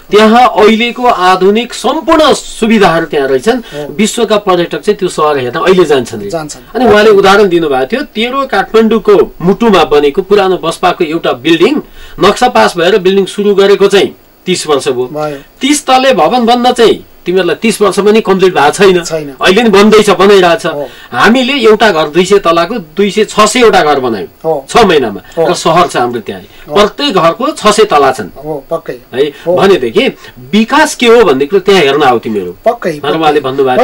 त्यहाँ अहिलेको आधुनिक सम्पूर्ण सुविधाहरू त्यहाँ रहेछन्। विश्वका पर्यटक चाहिँ त्यो सहर हेर्न अहिले जान्छन्। अनि उहाँले उदाहरण दिनुभएको थियो, 13 काठमाडौँको मुटुमा बनेको पुरानो बस्पाको एउटा बिल्डिङ नक्सा पास भएर बिल्डिङ सुरु गरेको चाहिँ 30 वर्ष भयो। 30 तले भवन बन्न चाहिँ तिमीहरूलाई 30 वर्ष पनि कम्प्लिट भएको छैन, अहिले नि बन्दैछ, बनाइरहेछ। हामीले एउटा घर 200 तलाको 200-600 एउटा घर बनायौँ 6 महिनामा, र सहर छ हाम्रो त्यहाँ, प्रत्येक घरको 600 तला छन् है। भनेदेखि विकास के हो भन्ने कुरो त्यहाँ हेर्न आउ तिमीहरू। उहाँले भन्नुभएको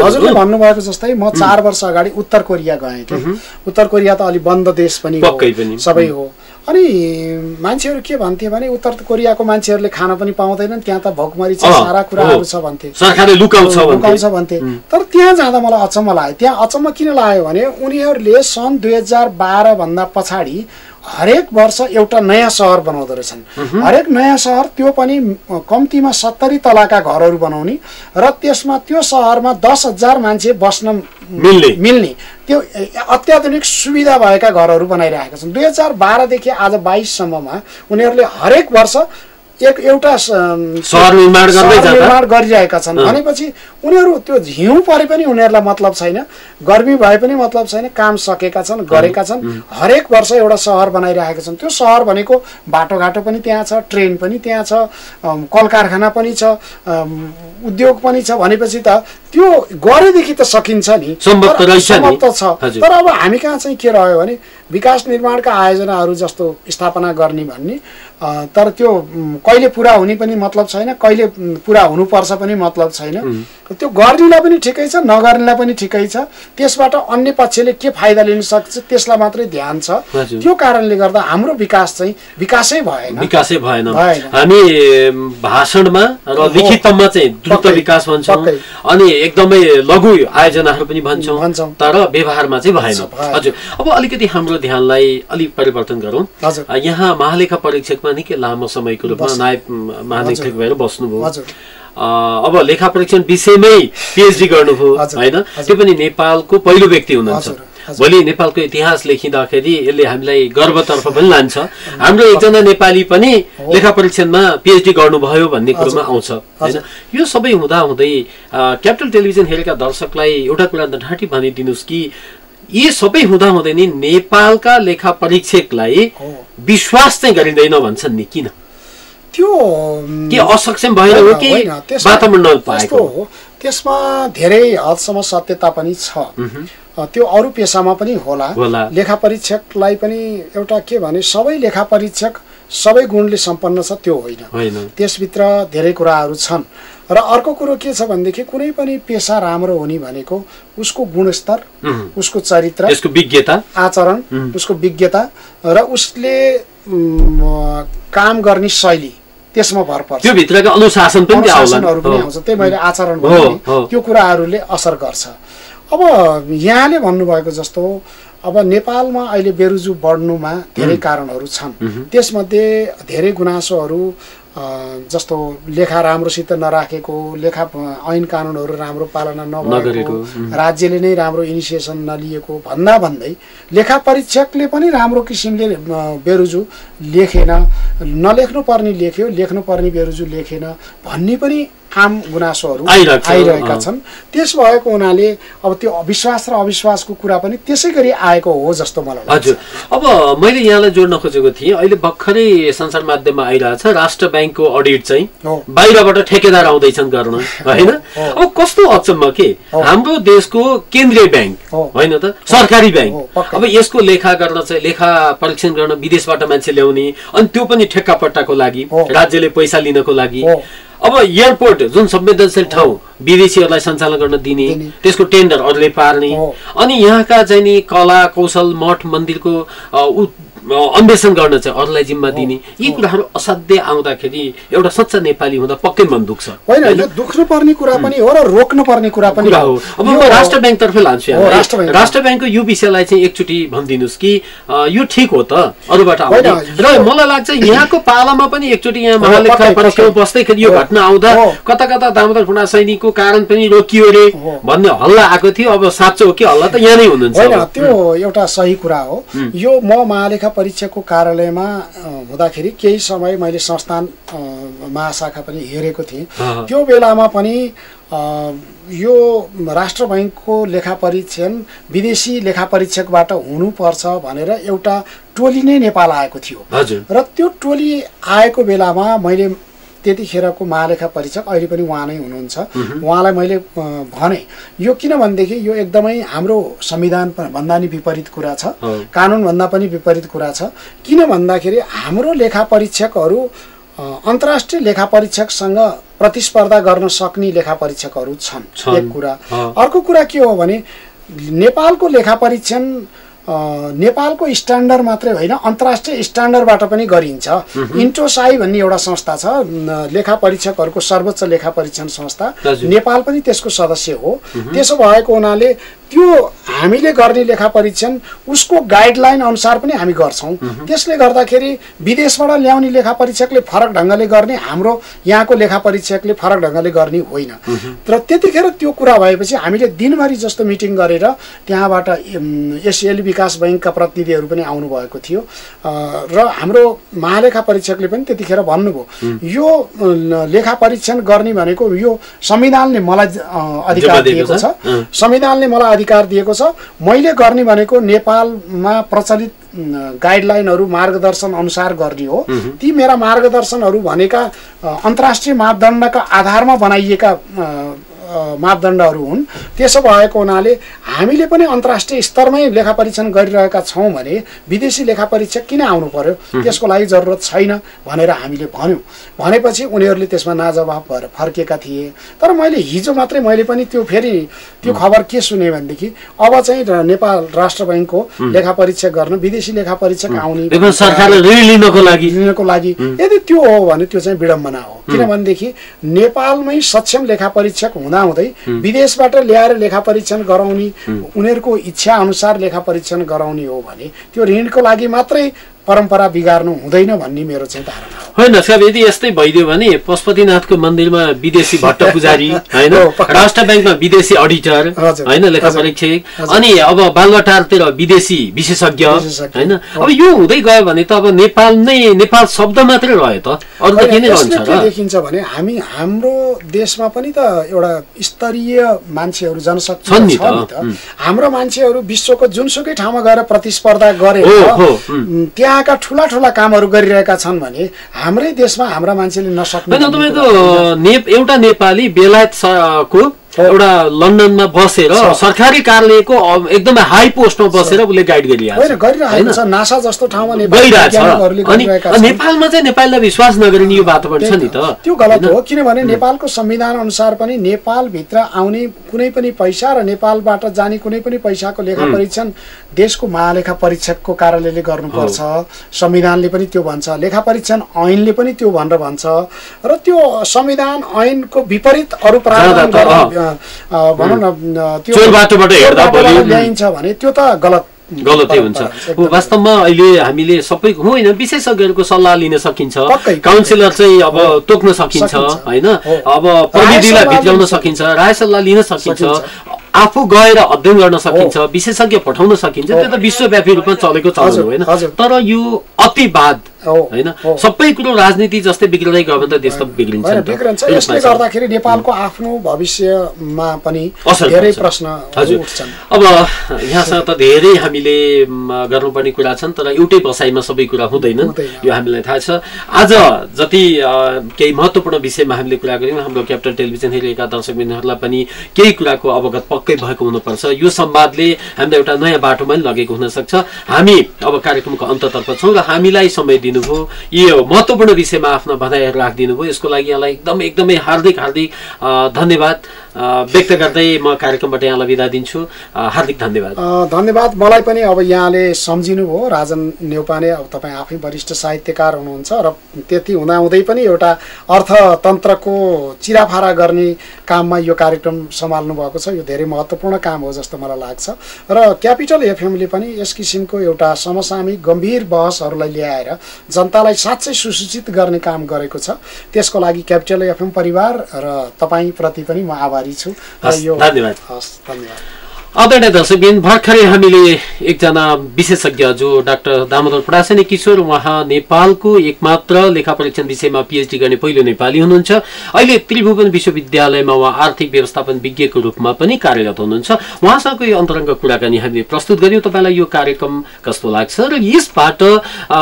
हजुरले भन्नुभएको जस्तै म 4 वर्ष अगाडि उत्तर कोरिया गएँ कि। उत्तर कोरिया त अलि बन्द देश पनि सबै हो, अनि मान्छेहरू के भन्थे भने उत्तर कोरियाको मान्छेहरूले खान पनि पाउँदैनन्, त्यहाँ त भोकमरी छ, सारा कुराहरू छ भन्थे, सरकारले लुकाउँछ भन्थे। तर त्यहाँ जाँदा मलाई अचम्म लाग्यो। त्यहाँ अचम्म किन लाग्यो भने उनीहरूले सन् 2012 भन्दा पछाडि हरेक वर्ष एउटा नयाँ सहर बनाउँदो रहेछन्। हरेक नयाँ सहर, त्यो पनि कम्तीमा 70 तलाका घरहरू बनाउने, र त्यसमा त्यो सहरमा 10,000 मान्छे बस्न मिल्ने त्यो अत्याधुनिक सुविधा भएका घरहरू बनाइरहेका छन्। 2012 देखि आज 22 सम्ममा उनीहरूले हरेक वर्ष एउटा सहर निर्माण गरिरहेका छन्। भनेपछि उनीहरू त्यो हिउँ परे पनि उनीहरूलाई मतलब छैन, गर्मी भए पनि मतलब छैन, काम सकेका छन्, गरेका छन्। हरेक वर्ष एउटा सहर बनाइरहेका छन्। त्यो सहर भनेको बाटोघाटो पनि त्यहाँ छ, ट्रेन पनि त्यहाँ छ, कल कारखाना पनि छ, उद्योग पनि छ। भनेपछि त त्यो गरेदेखि त सकिन्छ नि, सम्भव त छ। तर अब हामी कहाँ चाहिँ के रह्यो भने विकास निर्माणका आयोजनाहरू जस्तो स्थापना गर्ने भन्ने, तर त्यो कहिले पुरा हुने पनि मतलब छैन, कहिले पुरा हुनुपर्छ पनि मतलब छैन। त्यो गर्नेलाई पनि ठिकै छ, नगर्नेलाई पनि ठिकै छ। त्यसबाट अन्य पक्षले के फाइदा लिन सक्छ त्यसलाई मात्रै ध्यान छ। त्यो कारणले गर्दा हाम्रो विकास चाहिँ विकासै भएन। हामी भाषणमा र लिखितमा चाहिँ द्रुत विकास भन्छौँ, अनि एकदमै लघु आयोजनाहरू पनि भन्छौँ, तर व्यवहारमा चाहिँ भएन। हजुर, अब अलिकति हाम्रो ध्यानलाई अलिक परिवर्तन गरौँ। यहाँ महालेखा परीक्षकमा निकै लामो समयको रूपमा नायब महालेखक भएर बस्नुभयो। अब लेखा परीक्षण विषयमै पिएचडी गर्नुभयो होइन, त्यो पनि नेपालको पहिलो व्यक्ति हुनुहुन्छ। भोलि नेपालको इतिहास लेखिँदाखेरि यसले हामीलाई गर्वतर्फ पनि लान्छ। हाम्रो एकजना नेपाली पनि लेखा परीक्षणमा पिएचडी गर्नुभयो भन्ने कुरोमा आउँछ होइन। यो सबै हुँदा हुँदै क्यापिटल टेलिभिजन हेरेका दर्शकलाई एउटा कुरा ढाँटी भनिदिनुहोस् कि यी सबै हुँदा हुँदै नि नेपालका लेखा परीक्षकलाई विश्वास चाहिँ गरिँदैन भन्छन् नि, किन? त्यो के असक्षम भएर हो कि वातावरण नपाएको हो? त्यसमा धेरै हदसम्म सत्यता पनि छ। त्यो अरू पेसामा पनि होला। लेखा परीक्षकलाई पनि एउटा के भने सबै लेखा परीक्षक सबै गुणले सम्पन्न छ त्यो होइन, त्यसभित्र धेरै कुराहरू छन्। र अर्को कुरो के छ भनेदेखि कुनै पनि पेसा राम्रो हुने भनेको उसको गुणस्तर, उसको चरित्र, उसको विज्ञता, आचरण, उसको विज्ञता र उसले काम गर्ने शैली, त्यसमा भर पर्छ। त्यो भित्रको अनुशासन पनि आउँछ। त्यही मैले आचरण भने त्यो कुराहरूले असर गर्छ। अब यहाँले भन्नुभएको जस्तो अब नेपालमा अहिले बेरोजगारी बढ्नुमा धेरै कारणहरू छन्। त्यसमध्ये धेरै गुनासोहरू जस्तो लेखा राम्रोसित नराखेको, लेखा ऐन कानुनहरू राम्रो पालना नगरेको, राज्यले नै राम्रो इनिसिएसन नलिएको भन्दा भन्दै लेखा परीक्षकले पनि राम्रो किसिमले बेरोजगारी लेखेन, नलेख्नु पर्ने लेख्यो, लेख्नु पर्ने बेरोजगारी लेखेन भन्ने पनि आम गुनासोहरू आइरहेका छन्। त्यस भएको हुनाले अब त्यो विश्वास र अविश्वासको कुरा पनि त्यसै गरी आएको हो जस्तो मलाई लाग्छ। हजुर, अब मैले यहाँलाई जोड्न खोजेको थिएँ, अहिले भर्खरै संसार माध्यममा आइरहेछ राष्ट्र ब्याङ्कको अडिट चाहिँ बाहिरबाट ठेकेदार आउँदैछन् गर्न, होइन? अब कस्तो अचम्म के हाम्रो देशको केन्द्रीय ब्याङ्क होइन त, सरकारी ब्याङ्क, अब यसको लेखा गर्न चाहिँ लेखा परीक्षण गर्न विदेशबाट मान्छे ल्याउने, अनि त्यो पनि ठेक्कापट्टाको लागि, राज्यले पैसा लिनको लागि। अब एयरपोर्ट जुन संवेदनशील ठाउँ विदेशीहरूलाई सञ्चालन गर्न दिने, त्यसको टेन्डर अरूले पार्ने, अनि यहाँका चाहिँ नि कला कौशल मठ मन्दिरको अन्वेषण गर्न चाहिँ अरूलाई जिम्मा दिने, यी कुराहरू असाध्य आउँदाखेरि एउटा सच्चा नेपाली हुँदा पक्कै मन दुख्छ। होइन, यो दुख्नु पर्ने कुरा पनि हो र रोक्नु पर्ने कुरा पनि हो। अब म राष्ट्र ब्याङ्क तर्फै लान्छु। राष्ट्र ब्याङ्कको यो विषयलाई चाहिँ एकचोटि भनिदिनुहोस् कि यो ठिक हो त अरूबाट आउने? र मलाई लाग्छ यहाँको पालामा पनि एकचोटि यहाँ महालेखा परीक्षकमा बस्दैखेरि यो घटना आउँदा कता कता दामोदर फुना सैनिकको कारण पनि रोकियो अरे भन्ने हल्ला आएको थियो। अब साँचो हो कि हल्ला त यहाँ नै हुनुहुन्छ? होइन, त्यो एउटा सही कुरा हो। यो म महालेखा परीक्षकको कार्यालयमा हुँदाखेरि केही समय मैले संस्थान महाशाखा पनि हेरेको थिएँ। त्यो बेलामा पनि यो राष्ट्र बैङ्कको लेखा परीक्षण विदेशी लेखा परीक्षकबाट हुनुपर्छ भनेर एउटा टोली नै नेपाल आएको थियो। र त्यो टोली आएको बेलामा मैले त्यतिखेरको महालेखा परीक्षक अहिले पनि उहाँ नै हुनुहुन्छ, उहाँलाई मैले भने यो किनभनेदेखि यो एकदमै हाम्रो संविधान भन्दा नि विपरीत कुरा छ, कानुन भन्दा पनि विपरीत कुरा छ। किन भन्दाखेरि हाम्रो लेखा परीक्षकहरू अन्तर्राष्ट्रिय लेखा परीक्षकसँग प्रतिस्पर्धा गर्न सक्ने लेखा परीक्षकहरू छन्, एक कुरा। अर्को कुरा के हो भने नेपालको लेखा परीक्षण नेपालको स्ट्यान्डर्ड मात्रै होइन अन्तर्राष्ट्रिय स्ट्यान्डर्डबाट पनि गरिन्छ। इन्टोसाई भन्ने एउटा संस्था छ, लेखा परीक्षकहरूको सर्वोच्च लेखा परीक्षण संस्था, नेपाल पनि त्यसको सदस्य हो। त्यसो भएको हुनाले त्यो हामीले गर्ने लेखा परीक्षण उसको गाइडलाइन अनुसार पनि हामी गर्छौँ। त्यसले गर्दाखेरि विदेशबाट ल्याउने लेखा परीक्षकले फरक ढङ्गले गर्ने, हाम्रो यहाँको लेखा परीक्षकले फरक ढङ्गले गर्ने होइन। तर त्यतिखेर त्यो कुरा भएपछि हामीले दिनभरि जस्तो मिटिङ गरेर त्यहाँबाट एसिएली विकास बैङ्कका प्रतिनिधिहरू पनि आउनुभएको थियो र हाम्रो महालेखा परीक्षकले पनि त्यतिखेर भन्नुभयो यो लेखा परीक्षण गर्ने भनेको यो संविधानले मलाई अधिकार दिएको छ, संविधानले मलाई अधिकार दिएको छ, मैले गर्ने भनेको नेपालमा प्रचलित गाइडलाइनहरू मार्गदर्शन अनुसार गर्ने हो। ती मेरा मार्गदर्शनहरू भनेका अन्तर्राष्ट्रिय मापदण्डका आधारमा बनाइएका मापदण्डहरू हुन्। त्यसो भएको हुनाले हामीले पनि अन्तर्राष्ट्रिय स्तरमै लेखा परीक्षण गरिरहेका छौँ भने विदेशी लेखा परीक्षक किन आउनु पर्यो, त्यसको लागि जरुरत छैन भनेर हामीले भन्यौँ। भनेपछि उनीहरूले त्यसमा नाजवाफ भएर फर्केका थिए। तर मैले हिजो मात्रै मैले पनि त्यो फेरि त्यो खबर के सुने भनेदेखि अब चाहिँ नेपाल राष्ट्र बैङ्कको लेखा परीक्षक गर्न विदेशी लेखा परीक्षक आउने सरकारले ऋण लिनको लागि यदि त्यो हो भने त्यो चाहिँ विडम्बना हो। किनभनेदेखि नेपालमै सक्षम लेखा परीक्षक हुँदै विदेशबाट ल्याएर लेखा परीक्षण गराउने, उनीहरूको इच्छा अनुसार लेखा परीक्षण गराउने हो भने त्यो ऋणको लागि मात्रै परम्परा बिगार्नु हुँदैन भन्ने मेरो चाहिँ धारणा हो। होइन साहब, यदि यस्तै भइदियो भने पशुपतिनाथको मन्दिरमा विदेशी भट्ट पुजारी होइन, राष्ट्र ब्याङ्कमा विदेशी अडिटर होइन, लेखा परीक्षक, अनि अब बालुवाटारतिर विदेशी विशेषज्ञ होइन, अब यो हुँदै गयो भने त अब नेपाल शब्द मात्रै रह्यो त, अरू त के नै रहन्छ र? देखिन्छ भने हाम्रो देशमा पनि त एउटा स्तरीय मान्छेहरू जनशक्ति छन् नि त। हाम्रो मान्छेहरू विश्वको जुनसुकै ठाउँमा गएर प्रतिस्पर्धा गरेर त्यहाँका ठुला ठुला कामहरू गरिरहेका छन् भने हाम्रै देशमा हाम्रा मान्छेले नसक्ने। तपाईँको एउटा नेपाली बेलायतको एउटा लन्डनमा बसेर सरकारी कार्यालयको एकदमै हाई पोस्टमा बसेर उसले गाइड गरिरहेको छ, नासा जस्तो ठाउँमा नेपालमा चाहिँ नेपाललाई विश्वास नगरिने यो वातावरण छ नि त। त्यो गलत हो, किनभने नेपालको संविधान अनुसार पनि नेपालभित्र आउने कुनै पनि पैसा र नेपालबाट जाने कुनै पनि पैसाको लेखा परीक्षण देशको महालेखा परीक्षकको कार्यालयले गर्नुपर्छ। संविधानले पनि त्यो भन्छ, लेखा परीक्षण ऐनले पनि त्यो भनेर भन्छ, र त्यो संविधान ऐनको विपरीत अरू प्रावधान भनौँ न त्यो ल्याइन्छ भने त्यो त गलतै हुन्छ। वास्तवमा अहिले हामीले सबै होइन, विशेषज्ञहरूको सल्लाह लिन सकिन्छ, काउन्सिलर चाहिँ अब तोक्न सकिन्छ होइन, अब प्रविधिलाई भित्राउन सकिन्छ, राय सल्लाह लिन सकिन्छ, आफू गएर अध्ययन गर्न सकिन्छ, विशेषज्ञ पठाउन सकिन्छ। त्यो त विश्वव्यापी रूपमा चलेको चलन होइन, तर यो अतिवाद होइन, सबै कुरो राजनीति जस्तै बिग्रिँदै गयो भने त देश त बिग्रिन्छ। यसले गर्दाखेरि नेपालको आफ्नो भविष्यमा पनि धेरै प्रश्न उठ्छन्। अब यहाँसँग त धेरै हामीले गर्नुपर्ने कुरा छन्, तर एउटै बसाइमा सबै कुरा हुँदैन, यो हामीलाई थाहा छ। आज जति केही महत्त्वपूर्ण विषयमा हामीले कुरा गऱ्यौँ, हाम्रो क्यापिटल टेलिभिजन हेरेका दर्शकबिन्दुहरूलाई पनि केही कुराको अवगत पक्कै भएको हुनुपर्छ। यो संवादले हामीलाई एउटा नयाँ बाटोमा पनि लगेको हुनसक्छ। हामी अब कार्यक्रमको अन्ततर्फ छौँ र हामीलाई समय दिनुभयो, यो महत्त्वपूर्ण विषयमा आफ्ना भनाइहरू राखिदिनु भयो, यसको लागि यहाँलाई एकदमै हार्दिक धन्यवाद व्यक्त गर्दै म कार्यक्रमबाट यहाँलाई बिदा दिन्छु। हार्दिक धन्यवाद। धन्यवाद। मलाई पनि अब यहाँले सम्झिनु भयो, राजन न्यौपाने, अब तपाईँ आफै वरिष्ठ साहित्यकार हुनुहुन्छ र त्यति हुँदाहुँदै पनि एउटा अर्थतन्त्रको चिराफारा गर्ने काममा यो कार्यक्रम सम्हाल्नु भएको छ। यो धेरै महत्त्वपूर्ण काम हो जस्तो मलाई लाग्छ, र क्यापिटल एफएमले पनि यस किसिमको एउटा समसामयिक गम्भीर बहसहरूलाई ल्याएर जनतालाई साँच्चै सुसूचित गर्ने काम गरेको छ। त्यसको लागि क्यापिटल एफएम परिवार र तपाईँप्रति पनि म आभारी छु। धन्यवाद। धन्यवाद। आदरणीय दर्शकबिन, भर्खरै हामीले एकजना विशेषज्ञ जो डाक्टर दामोदर पराशनी किशोर, उहाँ नेपालको एकमात्र लेखा परीक्षण विषयमा पिएचडी गर्ने पहिलो नेपाली हुनुहुन्छ। अहिले त्रिभुवन विश्वविद्यालयमा उहाँ आर्थिक व्यवस्थापन विज्ञको रूपमा पनि कार्यरत हुनुहुन्छ। उहाँसँगको यो अन्तरङ्ग कुराकानी हामीले प्रस्तुत गर्यौँ। तपाईँलाई यो कार्यक्रम कस्तो लाग्छ र यसबाट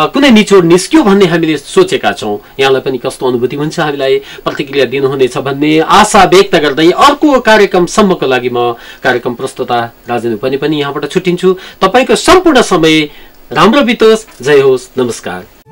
कुनै निचोड निस्क्यो भन्ने हामीले सोचेका छौँ। यहाँलाई पनि कस्तो अनुभूति हुन्छ, हामीलाई प्रतिक्रिया दिनुहुनेछ भन्ने आशा व्यक्त गर्दै अर्को कार्यक्रमसम्मको लागि म कार्यक्रम प्रस्तुता राजन पनि यहाँबाट छुट्टिन्छु। तपाईको सम्पूर्ण समय राम्रो बितोस्। जय होस्। नमस्कार।